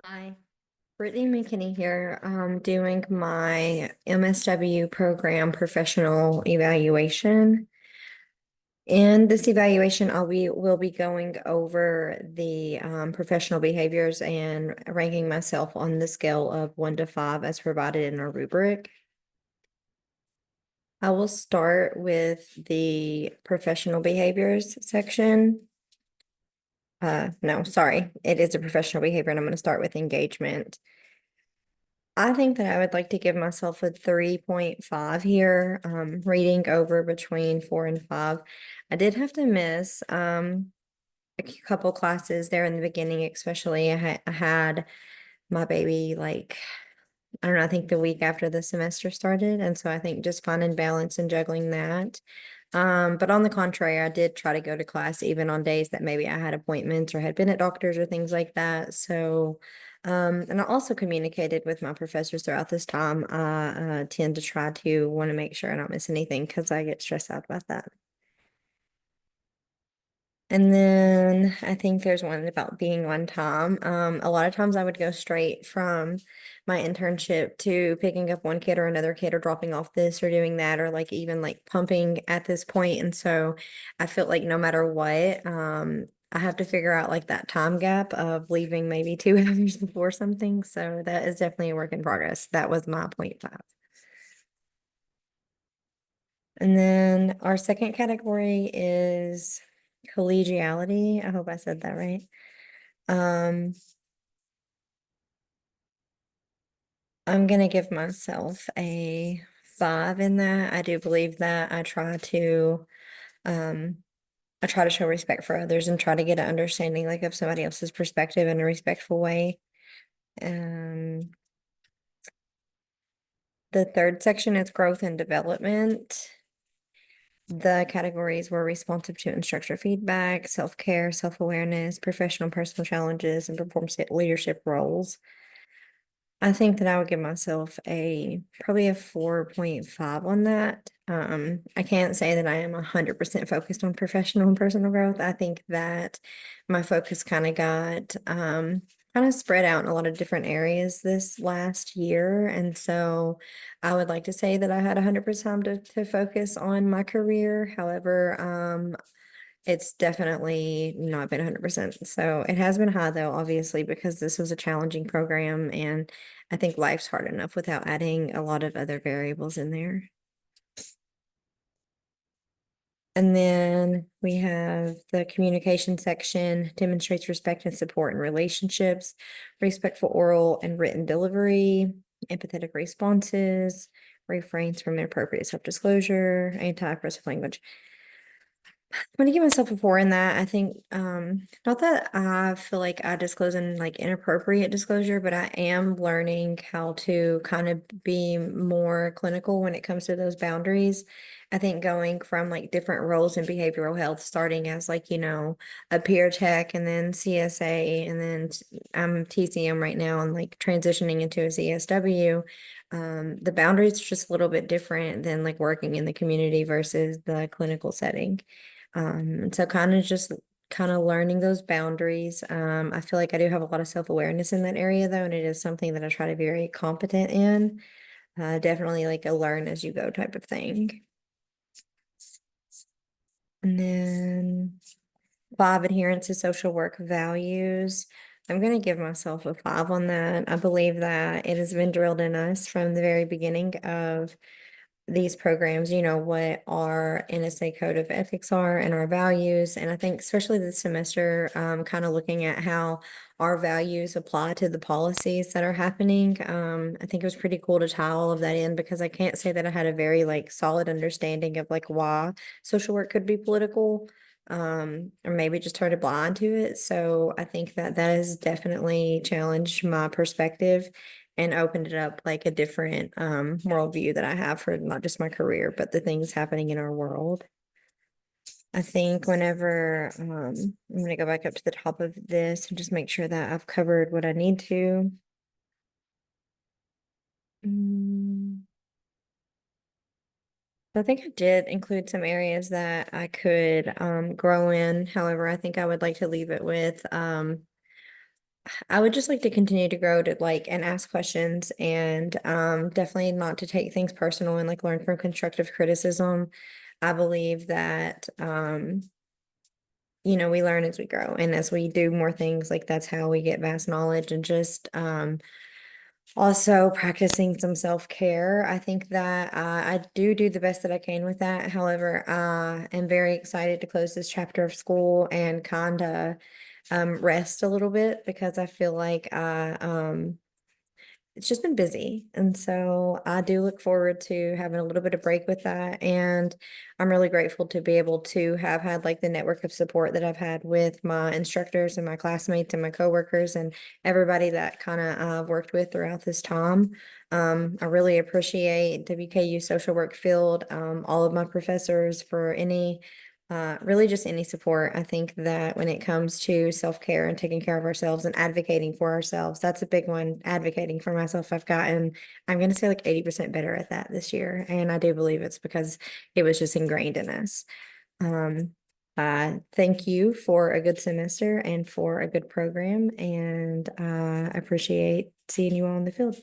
Hi, Brittany McKinney here, doing my MSW program professional evaluation. In this evaluation, will be going over the professional behaviors and ranking myself on the scale of 1 to 5 as provided in our rubric. I will start with the professional behaviors section. No, sorry, it is a professional behavior, and I'm going to start with engagement. I think that I would like to give myself a 3.5 here, reading over between 4 and 5. I did have to miss a couple classes there in the beginning, especially I had my baby like, I don't know, I think the week after the semester started. And so I think just finding balance and juggling that. But on the contrary, I did try to go to class even on days that maybe I had appointments or had been at doctors or things like that. So, and I also communicated with my professors throughout this time. I tend to try to want to make sure I don't miss anything because I get stressed out about that. And then I think there's one about being on time. A lot of times I would go straight from my internship to picking up one kid or another kid or dropping off this or doing that or like even like pumping at this point. And so I feel like no matter what, I have to figure out like that time gap of leaving maybe 2 hours before something. So that is definitely a work in progress. That was my 0.5. And then our second category is collegiality. I hope I said that right. Um, I'm gonna give myself a 5 in that. I do believe that um, I try to show respect for others and try to get an understanding like of somebody else's perspective in a respectful way. Um, the third section is growth and development. The categories were responsive to instructor feedback, self-care, self-awareness, professional and personal challenges, and performance leadership roles. I think that I would give myself probably a 4.5 on that. I can't say that I am 100% focused on professional and personal growth. I think that my focus kind of got kind of spread out in a lot of different areas this last year. And so I would like to say that I had 100% to focus on my career. However, it's definitely not been 100%. So it has been high though, obviously, because this was a challenging program and I think life's hard enough without adding a lot of other variables in there. And then we have the communication section demonstrates respect and support in relationships, respectful oral and written delivery, empathetic responses, refrains from inappropriate self-disclosure, anti-aggressive language. I'm gonna give myself a 4 in that. I think, not that I feel like I disclose in like inappropriate disclosure, but I am learning how to kind of be more clinical when it comes to those boundaries. I think going from like different roles in behavioral health, starting as like, a peer tech and then CSA, and then I'm TCM right now and like transitioning into a CSW. The boundaries are just a little bit different than like working in the community versus the clinical setting. So kind of learning those boundaries. I feel like I do have a lot of self-awareness in that area though, and it is something that I try to be very competent in. Definitely like a learn as you go type of thing. And then 5, adherence to social work values. I'm going to give myself a 5 on that. I believe that it has been drilled in us from the very beginning of these programs, what our NSA code of ethics are and our values. And I think especially this semester, kind of looking at how our values apply to the policies that are happening. I think it was pretty cool to tie all of that in because I can't say that I had a very like solid understanding of like why social work could be political. Or maybe just turned a blind to it. So I think that that has definitely challenged my perspective and opened it up like a different worldview that I have for not just my career, but the things happening in our world. I think whenever I'm gonna go back up to the top of this and just make sure that I've covered what I need to. Mm, I think I did include some areas that I could grow in. However, I think I would like to leave it with I would just like to continue to grow to like and ask questions and definitely not to take things personal and like learn from constructive criticism. I believe that we learn as we grow and as we do more things, like that's how we get vast knowledge and just also practicing some self-care. I think that I do the best that I can with that. However, I am very excited to close this chapter of school and kind of rest a little bit because I feel like it's just been busy. And so I do look forward to having a little bit of break with that. And I'm really grateful to be able to have had like the network of support that I've had with my instructors and my classmates and my coworkers and everybody that kind of I've worked with throughout this time. I really appreciate WKU social work field, all of my professors for any really just any support. I think that when it comes to self-care and taking care of ourselves and advocating for ourselves, that's a big one. Advocating for myself, I'm going to say like 80% better at that this year. And I do believe it's because it was just ingrained in us. Um, thank you for a good semester and for a good program. And I appreciate seeing you all in the field.